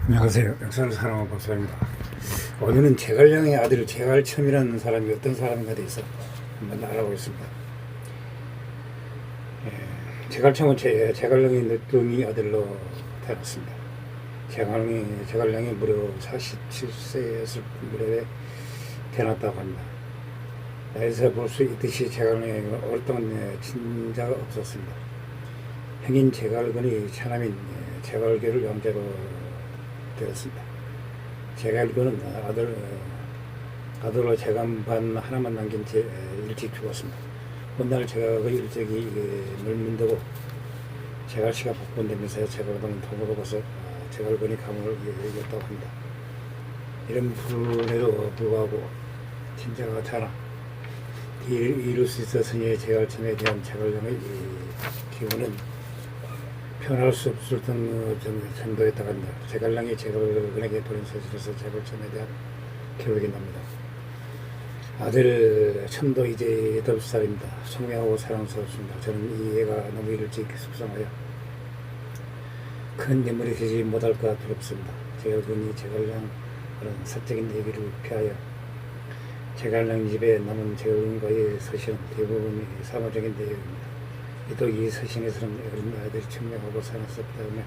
안녕하세요. 역사를 사랑하는 박사입니다. 오늘은 제갈량의 아들 제갈첨이라는 사람이 어떤 사람인가 대해서 한번 알아보겠습니다. 제갈첨은 제갈량의 늦둥이 아들로 태어났습니다. 제갈량이 무려 47세였을 무렵에 태어났다고 합니다. 나에서 볼 수 있듯이 제갈량에게 오랫동안 친자가 없었습니다. 형인 제갈근이 차남인 제갈교를 영제로 되었습니다. 제갈교는 아들로 제간반 하나만 남긴 채 일찍 죽었습니다. 훗날 제갈의 일적이 물문되고 제갈씨가 복권되면서 제갈은 통으로 가서 제갈근이 가문을 이겼다고 합니다. 이런 불운에도 불구하고 친자가 자라 이룰 수 있었으니 제갈첨에 대한 제갈량의 기운은 표현할 수 없을 정도였다고 합니다. 제갈량이 제갈근에게 돌린 소식에서 제갈첨에 대한 기록이 납니다. 아들 첨도 이제 8살입니다. 성명하고 사랑스럽습니다. 저는 이 애가 너무 일찍 속상하여 큰 인물이 되지 못할까 두렵습니다. 제갈근이 제갈량 그런 사적인 얘기를 피하여 제갈량 집에 남은 제갈근과의 서신은 대부분이 사무적인 내용입니다. 또 이 서신에서는 어린 아들이 청명하고 사랑스럽다 하며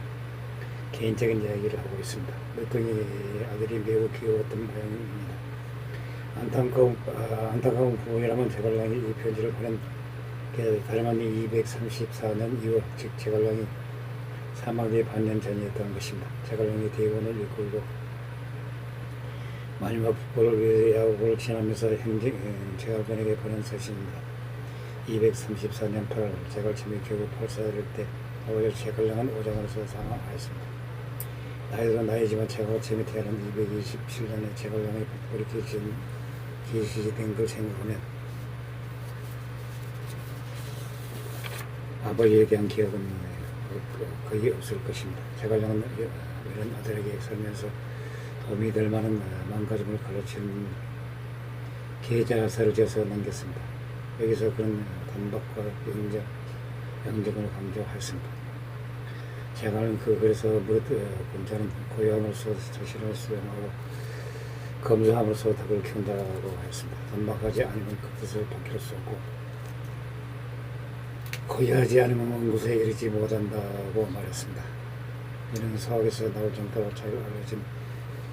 개인적인 이야기를 하고 있습니다. 늦둥이 아들이 매우 귀여웠던 모양입니다. 안타까운 부분이라면 제갈량이 이 편지를 보낸 게 다름 아닌 234년 2월, 즉 제갈량이 사망의 반년 전이었다는 것입니다. 제갈량이 대원을 이끌고 마지막 북벌을 위해 야국을 지나면서 제갈근에게 보낸 서신입니다. 234년 8월 제갈첨이 겨우 8살일 때 아버지 제갈량은 오장으로서 사망하였습니다. 나이도 나이지만 제갈첨이 태어난 227년에 제갈량의 북벌이 기시된 걸 생각하면 아버지에 대한 기억은 거의 없을 것입니다. 제갈량은 이런 아들에게 살면서 도움이 될 만한 마음가짐을 가르치는 계자서를 지어서 남겼습니다. 여기서 그런 단박과 양정을 강조하였습니다. 제갈은 그래서 무릇 군자는 고요함으로써 자신을 수용하고 검소함으로써 덕을 키운다고 하였습니다. 단박하지 않으면 그 뜻을 밝힐 수 없고 고요하지 않으면 먼 곳에 이르지 못한다고 말했습니다. 이는 서학에서 나올 정도로 잘 알려진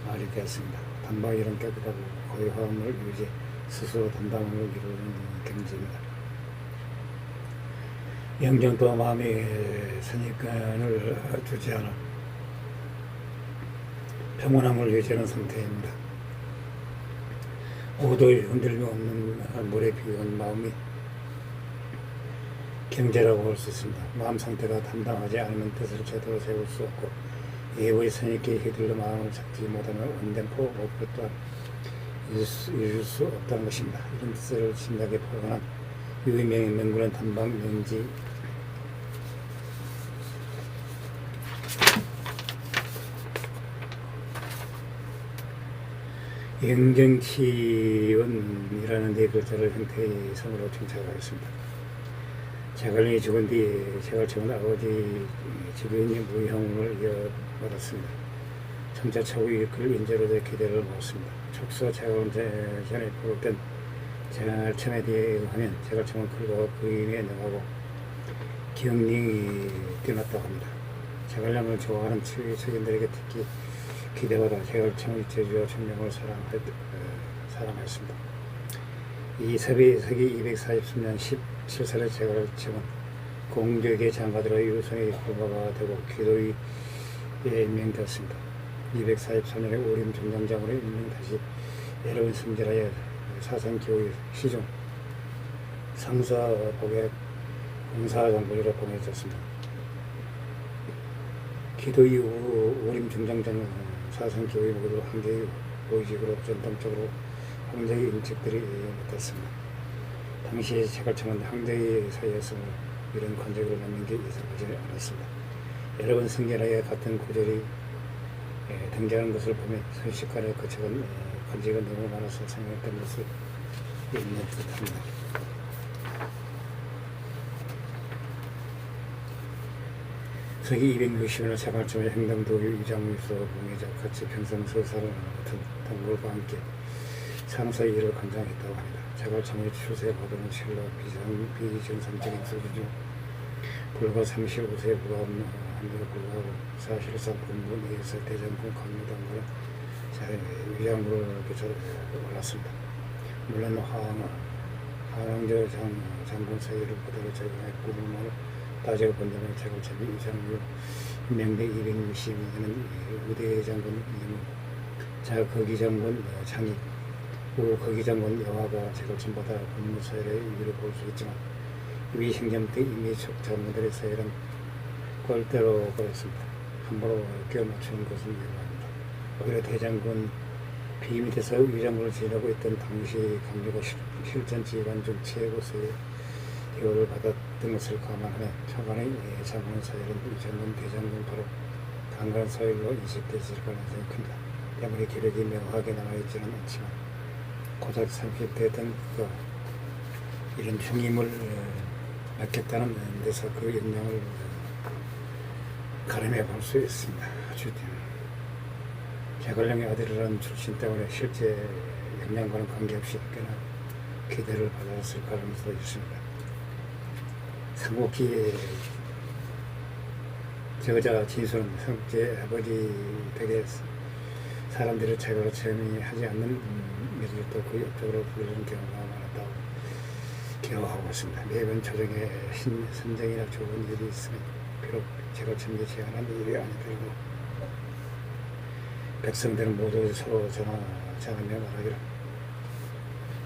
말이 되었습니다. 단박이란 깨끗하고 고요함을 유지 스스로 담담함을 이루는 경지입니다. 영정도 마음의 선입견을 주지 않아 평온함을 유지하는 상태입니다. 오도의 흔들림 없는 물에 비운 마음이 경제라고 할 수 있습니다. 마음 상태가 담당하지 않으면 뜻을 제대로 세울 수 없고 예의 선입견에 휘둘러 마음을 잡지 못하면 온전포 목표 또한 이룰 수 없다는 것입니다. 이런 뜻을 심하게 포함한 유의명의 명구는 단박 명지 영정치원이라는 네 글자를 형태의 성으로 정착하였습니다. 제갈량이 죽은 뒤 제갈첨은 아버지 주변의 무형을 이어받았습니다. 청자 차후의 그 인재로 대해 기대를 모았습니다. 촉수와 제갈은 전에 포록된 제갈첨에 대해 하면 제갈첨은 글과 그림에 능하고 기억력이 뛰어났다고 합니다. 제갈량을 좋아하는 측인들에게 특히 기대받아 제갈첨의 제주와 천명을 사랑하였습니다. 이 서기 243년 17살의 제갈첨은 공격의 장가들의 유성의 불가가 되고 기도의 임명되었습니다. 243년에 오림 점장장으로 임명 다시 내려온 승진하여 사상교의 시종 상사복의 공사장군으로 보내졌습니다. 기도 이후 오림 점장장 사상교의 모두 황제의 보이직으로 전통적으로 황제의 인직들이 맡았습니다. 당시 제갈첨은 황제의 사이에서 이런 관직을 맡는 게 이상하지 않았습니다. 여러 번 승진하여 같은 구절이 등장하는 것을 보면 순식간에 거쳐간 관직은 너무 많아서 생각된 것을 있는 듯합니다. 서기 260년에 자갈점의 행당도 이장무에서 봉해자 같이 평상서사를 같은 동굴과 함께 상사의 일을 관장했다고 합니다. 자갈점의 추세 보도는 실로 비정상적인 소리 중 불과 35세에 불과함에도 불구하고 사실상 군부 내에서 대장군 강요당과는 위장부를 개쳐 올랐습니다. 물론 하랑저 장군 사이를 그대로 적용했고 물만을 따지고 본다면 자갈점이 위장부 명대 262년은 의대 장군 이무 거기 장군 장익 후 거기 장군 여화가 자갈점보다 군무 사이의 위를 볼 수 있지만 위 행정 때 이미 장군들의 사이는 꼴대로 보였습니다. 함부로 끼워 맞추는 것은 위험합니다. 오히려 대장군 비 밑에서 위장군을 지내고 있던 당시 강조가 실전 지휘관 중 최고수의 대우를 받았던 것을 감안하면 초반의 장군 사이는 위장군 대장군 바로 강간 사이로 인식되실 가능성이 큽니다. 때문에 기록이 명확하게 남아있지는 않지만 고작 30대 등 이런 중임을 맡겼다는 데서 그 영향을 가늠해 볼 수 있습니다. 자갈령의 아들이라는 출신 때문에 실제 역량과는 관계없이 꽤나 기대를 받았을 가능성도 있습니다. 삼국기 저자 진수는 삼국지의 아버지 덕에 사람들이 자갈을 체험이 하지 않는 미술도 그 옆쪽으로 부르는 경우가 많았다고 기록하고 있습니다. 매번 조정에 선정이나 좋은 일이 있으면 비록 자갈청에 제안한 일이 아니더라도 백성들은 모두 서로 전하며 말하기를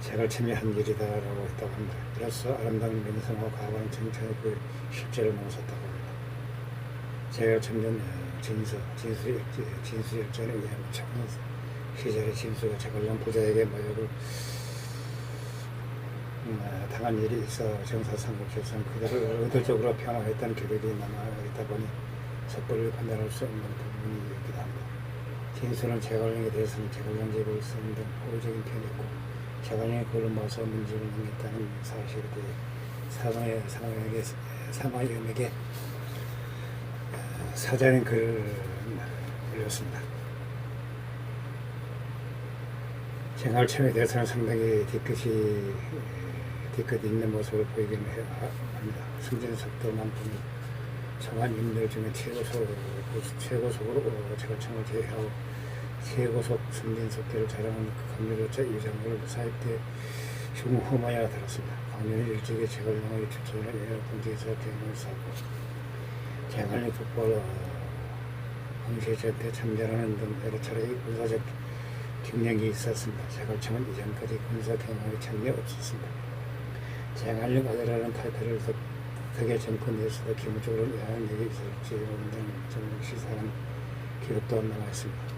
자갈청이 한 일이다라고 했다고 합니다. 이로써 아름다운 명성하고 가관한 정착의 그 실제를 모셨다고 합니다. 자갈청전 진수역전에 의하면 청년 시절의 진수가 자갈령 부자에게 모욕을 당한 일이 있어 정사삼국지에서는 그들을 의도적으로 평화했다는 기록이 남아있다 보니 섣불리 판단할 수 없는 부분이기도 합니다. 진수는 자갈령에 대해서는 자갈령제를 쓰는 등 호의적인 편이었고 자갈령이 그를 모아서 문제를 넘겼다는 사실에 대해 사마염에게 사자는 글을 올렸습니다. 자갈청에 대해서는 상당히 뒤끝 있는 모습을 보이긴 합니다. 승진속도만 보면 청한 인물 중에 최고속으로 자갈청을 제외하고 최고속 승진속도를 자랑하는 강렬조차 위장을 사입 때 흉후마야 들었습니다. 강렬이 일찍이 자갈령의 추천을 여러 군지에서 경험을 쌓고 자갈령 북부와 황제전때 참전하는 등 여러 차례의 군사적 경력이 있었습니다. 자갈청은 이전까지 군사 경험이 전혀 없었습니다. 자갈령 아들이라는 타이틀을 덕의 정권 내에서도 기본적으로 영향력이 있을지 모른다는 정력 시사하는 기록도 남아있습니다.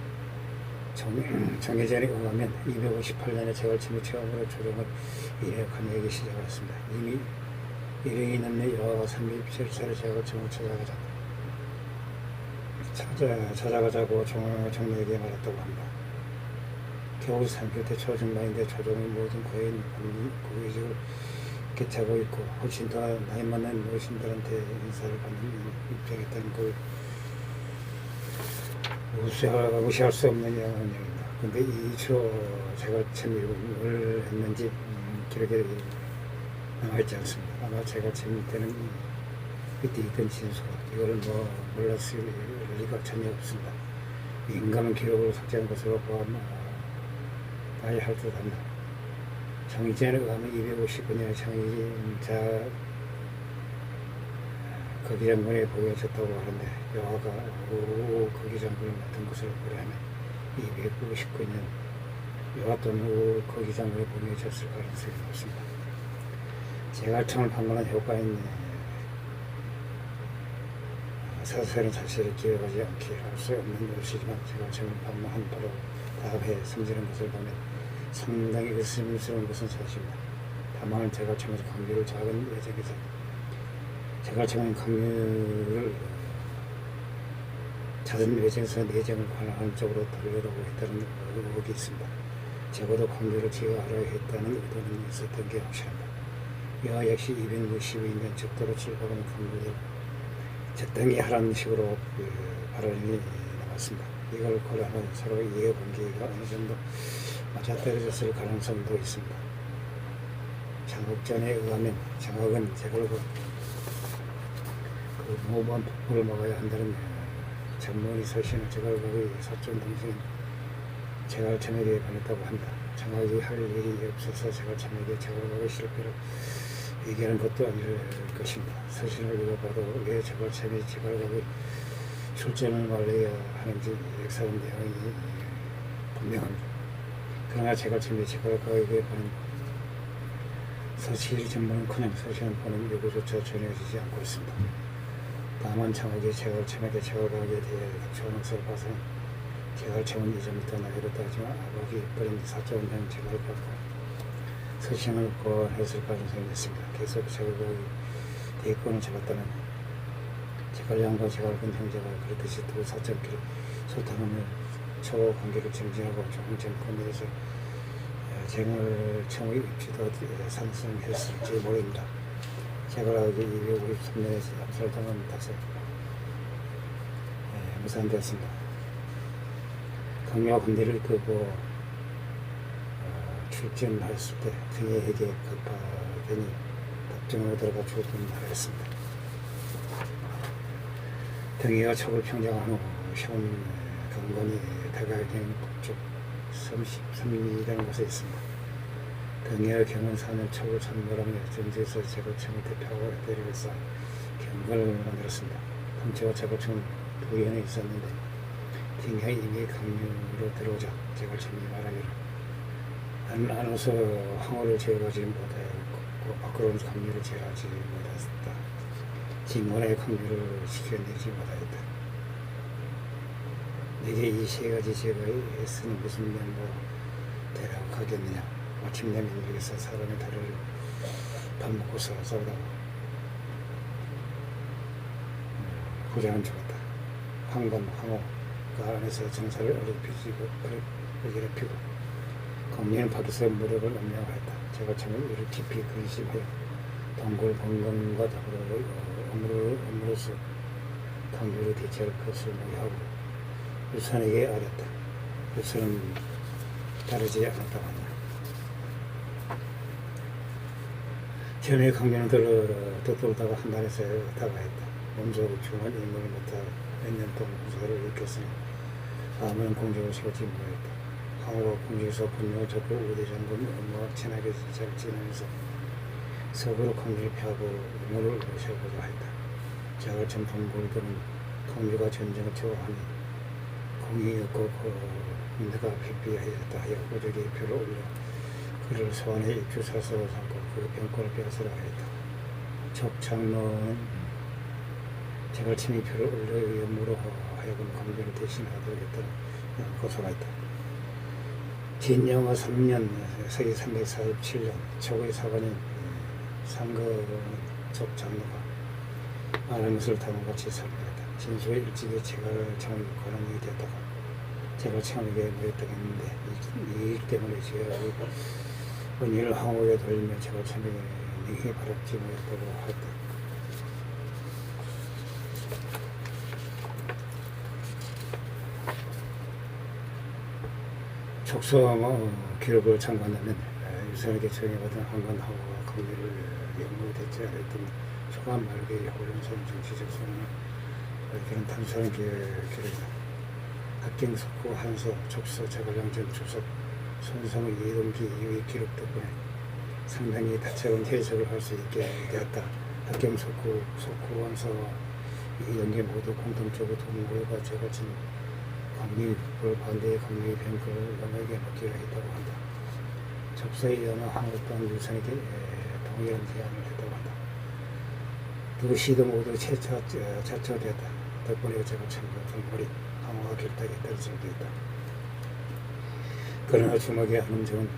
정예전에 의하면 258년에 자갈청이 처음으로 조정을 이력한 얘기 시작했습니다. 이미 일행이 넘는 여화가 37차례 자갈청을 찾아가자고 정례에게 말했다고 합니다. 겨우 30대 초중반인데 조정의 모든 고위직을 개차고 있고 훨씬 더 나이 많은 어르신들한테 인사를 받는 입장이었다는 걸 무시할 수 없는 영향입니다. 근데 이주로 자갈청이 뭘 했는지 기록에 남아있지 않습니다. 아마 자갈청 때는 그때 있던 진수가 이걸 몰랐을 리가 전혀 없습니다. 인간은 기록을 삭제한 것으로 봐야 할 듯합니다. 정의전에 의하면 259년에 정의자 거기 장군에 보여졌다고 하는데 여화가 거기 장군을 맡은 것을 고려하면 259년 여화 또는 거기 장군에 보여졌을 가능성이 높습니다. 자갈청을 방문한 효과인 사설은 사실을 기억하지 않게 할 수 없는 것이지만 자갈청을 방문한 바로 다음 해 승진한 것을 보면 상당히 의심스러운 것은 사실입니다. 다만 자갈청에서 강규를 작은 예정에서 자갈청은 강규를 작은 예정에서 내정을 관할하는 쪽으로 돌리려고 했다는 의혹이 있습니다. 적어도 강규를 제어하려 했다는 의도는 있었던 게 확실합니다. 여하 역시 262년 적도로 출발하는 강규를 적당히 하라는 식으로 발언이 나왔습니다. 이걸 고려하면 서로 이해관계가 어느 정도 맞아떨어졌을 가능성도 있습니다. 장학전에 의하면 장학은 재벌과 그 무모한 폭포를 막아야 한다는 전문의 서신을 재벌과의 사촌 동생은 재갈참에게 보냈다고 한다. 장학이 할 일이 없어서 재갈참에게 재벌과의 실패를 얘기하는 것도 아닐 것입니다. 서신을 읽어봐도 왜 재갈참이 재벌과의 출전을 말해야 하는지 역사는 내용이 분명합니다. 그러나 재갈참이 재벌과에게 보낸 서실 전문은커녕 서신을 보는 요구조차 전해지지 않고 있습니다. 다만 장학이 재갈참에게 재벌과에 대해 닥쳐오는 것을 봐서는 재갈참은 이전부터 나이로 따지만 아버지 버린 사촌형 재벌과가 서신을 보완했을 가능성이 있습니다. 계속 재벌과의 대권을 잡았다면 재갈량과 재갈근 형제가 그렇듯이 두 사점끼리 소통하며 처 관계를 증진하고 좋은 정권에서 쟁을청의 입지도 상승했을지 모릅니다. 재갈학이 253년에 암살당한 탓에 무산되었습니다. 강요와 군대를 이끌고 출전하였을 때 등에게 급하더니 답정으로 들어가 죽을 뻔하였습니다. 등에가 척을 평정한 후 시온 강건이 다가된 북쪽 33리라는 곳에 있습니다. 등에의 경은 4년 척을 선물하며 전지에서 재벌청을 대표하고 때리면서 경건을 만들었습니다. 당초와 재벌청은 부연에 있었는데 등에 이미 강유로 들어오자 재벌청이 말하기를 안 와서 항우를 제어하지 못하였고 밖으로는 강유를 제어하지 못했다. 진권의 강유를 지켜내지 못하였다. 내게 이 세 가지 제거에 애쓰니 무슨 면모 대략하겠느냐. 마침내 민족에서 사람의 다리를 밥 먹고서 싸우다가 부자는 죽었다. 황건, 황후가 안에서 정사를 어렵히고 검리는 밖에서 무력을 엄명하였다. 재갈참은 이를 깊이 근심하여 동굴 건강과 더불어 업무로서 강조를 대체할 것을 모의하고 유선에게 아렸다. 유선은 다르지 않았다고 한다. 처음에 강조는 떠돌다가 한단에서 다가했다. 몸속을 중한 인물을 맡아 몇 년 동안 군사를 일으켰으니 다음에는 공적을 세우지 못했다. 황후가 공주에서 분명을 잡고 우대장군 업무와 친하게 잘 지내면서 서구로 강주를 피하고 음모를 세우고자 했다. 재갈참 동굴들은 강주가 전쟁을 처하니 공이 없고 군대가 폐비하였다 하여 고적의 표를 올려 그를 소환해 입주사서로 삼고 그 병권을 빼앗으라 하였다. 적장로는 재갈참이 표를 올려 의무로 하여금 강주를 대신하도록 했다는 고소하였다. 진영하 3년 서기 347년 최고의 사관인 상거는 적장로가 말하는 것을 다음같이 설명했다. 진수의 일찍이 재갈참의 권한이 되었다가 재갈참에게 모였다고 했는데 이 일 때문에 제가 은희를 항우에 돌리며 재갈참에게 능히 바랍지 못했다고 했다. 촉서 기록을 참고한다면 유선에게 정해받은 황건하고와 강렬을 영으로 대체하였던 초반 말기의 호련성 정치적 소문을 밝히는 단순한 기록이다. 학경석후 한서 촉서 재갈량전 주석 손성의 이동기 이후의 기록 덕분에 상당히 다채로운 해석을 할 수 있게 되었다. 학경석후 한서와 이동기 모두 공통적으로 동물과 재갈참 강림을 반대의 강림의 병크를 영에게 맡기로 했다고 한다. 접서에 의하면 한국 또한 유선에게 동일한 제안을 했다고 한다. 두 시도 모두 자처되었다. 덕분에 재갈참과 동물이 강화가 결탁에 떨어지게 됐다. 그러나 주목해야 하는 점은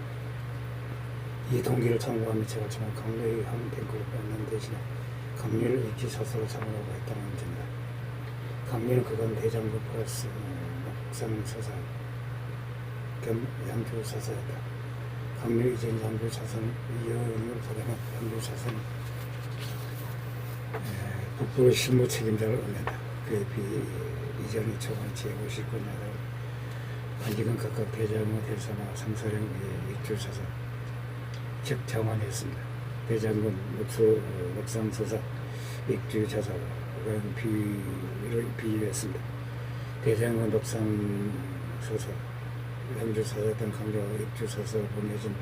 이 동기를 참고하며 재갈참은 강림의 한 병크를 뺏는 대신에 강림을 입지사서로 삼으라고 했다는 점이다. 강림은 그간 대장군 플러스 목상서사 겸 양주사서였다. 강림 이전 양주사서는 이연을 보내면 양주사서는 국부의 실무 책임자를 얻는다. 그에 비해 이전의 초반 제59년을 관직은 각각 대장군, 대사마, 상사령, 익주사사, 즉 장관이었습니다. 대장군 넉상서사, 익주자사는 비위를 비유했습니다. 대장군 넉상서사, 양주사사 등 강조와 익주사사를 보내준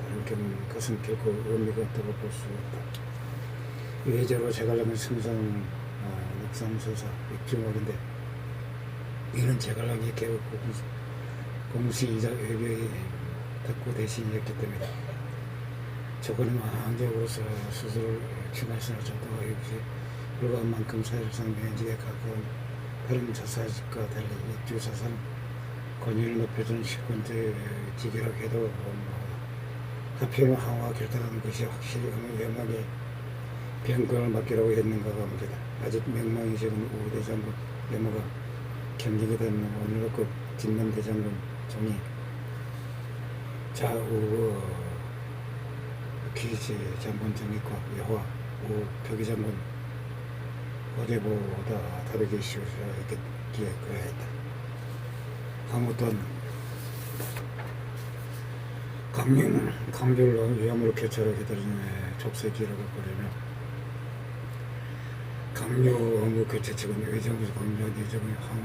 다른 것은 결코 의미가 없다고 볼 수 없다. 외제로 제갈량은 승상 넉상서사, 익주목인데 이는 제갈량이 개국 공시이자 외교의 덕후 대신이었기 때문이다. 조건은 왕족으로서 스스로를 추가해서 정도가 역시 불과한 만큼 사실상 면직에 가까운 다른 자사직과 달리 익주사사는 권위를 높여주는 실권제 직이라고 해도 하필이면 항우와 결탁한 것이 확실히 어느 연막에 병권을 맡기라고 했는가가 문제다. 아직 명망이 적은 우대장군 연마가 경직이 된 오늘급 진남대장군 종이 좌우 기지 장군 정익과 여호와 우 표기장군 어제보다 다르게 씌우셨기에 그래야 했다. 항우 또한 강률로 위험으로 개최하게 되는 족쇄기라고 부르며 강요 업무 교체 측은 의정부에서 강요 내정의 항우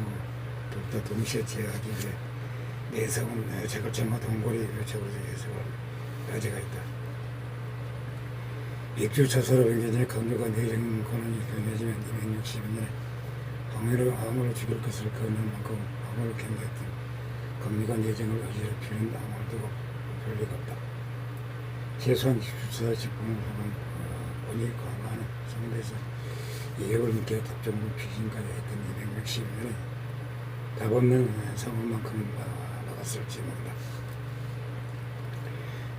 둘 다 동시에 제하기 위해 내성은 제갈청과 동거리 요청으로 해석을 가지가 있다. 익주차사로 변경해 강요가 내정 권한이 변경해지면 262년에 항우를 죽일 것을 거는 만큼 항우를 경계했던 강요가 내정을 의지를 피는 아무도 볼 리가 없다. 최소한 익주차사 직분을 하는 권위 강화하는 상대에서 이익을 느껴 답정부 피신까지 했던 260년에 답없는 상황만큼은 나갔을지 모른다.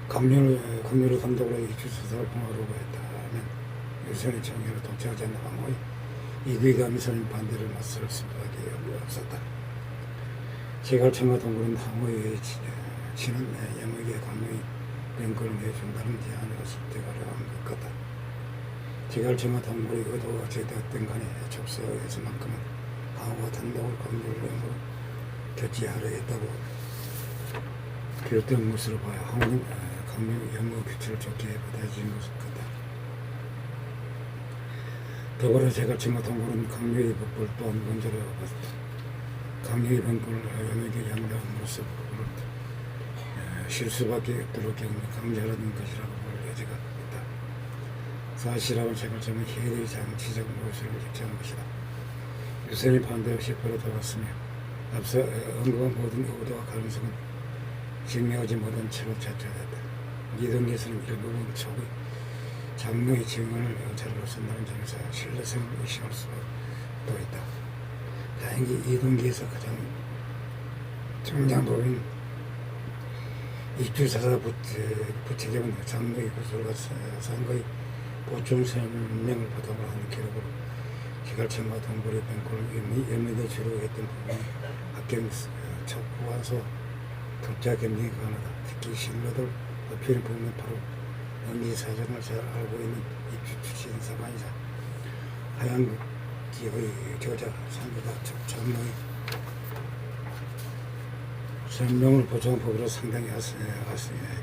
강요를 단독으로 익주사사를 봉하려고 했다면 유선의 정의를 독차하지 않는 항우의 이기감이 서는 반대를 맞설 수밖에 없었다. 제갈청과 동굴은 항우의 친한 영에게 강요의 병권을 내준다는 제안을 했을 때가 어려운 것 같다. 제갈청과 동굴의 의도가 제대했던 간에 촉서에서만큼은 항우와 단독을 강요를 결제하려 했다고 결정한 것으로 봐야 항우는 강요 영어 규칙을 좋게 받아들인 것을 같다. 더불어 제갈청과 동굴은 강요의 법을 또한 문제로 봤다. 강요의 법을 영에게 양도함으로써 법을 실수밖에 없도록 강제하는 것이라고 볼 여지가 있다. 사실하고 제갈청은 해외의 장치적 모습을 입증한 것이다. 유선이 반대로 실패로 돌았으며 앞서 언급한 모든 의도와 가능성은 증명하지 못한 채로 자초됐다. 이동계에서는 일부분 촉의 장로의 증언을 자료로 쓴다는 점에서 신뢰성을 의심할 수도 있다. 다행히 이동계에서 가장 중요한 부분인 익주사사 부책임은 장로의 구술과 상거의 보충 설명을 바탕으로 하는 기록으로 제갈청과 동굴의 병권을 연민에 주로 했던 부분이 합경 첩구와서 독자 겸증이 가능하다. 특히 신뢰를 높이는 부분은 바로 연지 사정을 잘 알고 있는 입주 출신 사관이자 하양기의 저자 상대가 장로의 설명을 보충한 법으로 상당히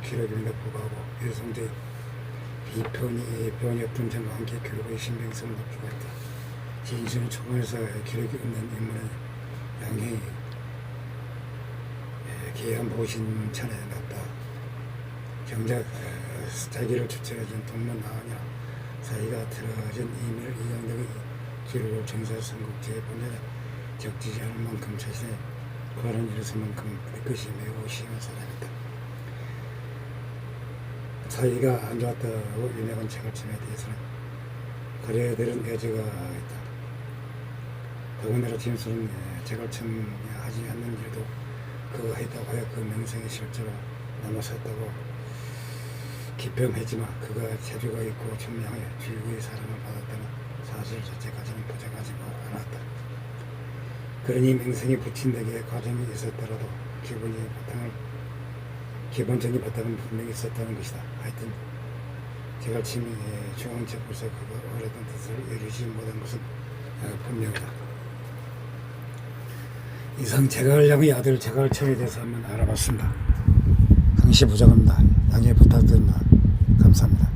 기록임에도 불구하고 유성제의 비편이 없던 점과 함께 기록의 신빙성을 높이고 있다. 진실은 초반에서 기록이 없는 인물의 양형이 기한 보신찬에 났다. 정작 자기를 추천해준 동문 나으냐 사이가 틀어진 이밀 이양 등의 기록을 정사삼국지에 보내려 적지지 않을 만큼 자신의 과런 일에서만큼 그것이 매우 심한 사람이다. 사이가 안 좋았다고 유명한 제갈청에 대해서는 가려야 되는 여지가 있다. 더군다나 진술은 제갈청이 하지 않는 일도 그가 했다고 하여 그 명성이 실제로 남아섰다고 기평했지만 그가 재주가 있고 청량하여 주위의 사랑을 받았다는 사실 자체까지는 부정하지 않았다. 그러니 명성이 붙인 데에 과정이 있었더라도 기본적인 바탕은 분명히 있었다는 것이다. 하여튼 제갈침이 중앙정부에서 그 어려던 뜻을 이루지 못한 것은 분명하다. 이상 제갈량의 아들 제갈청에 대해서 한번 알아봤습니다. 강시 부장입니다. 양해 부탁드립니다. 감사합니다.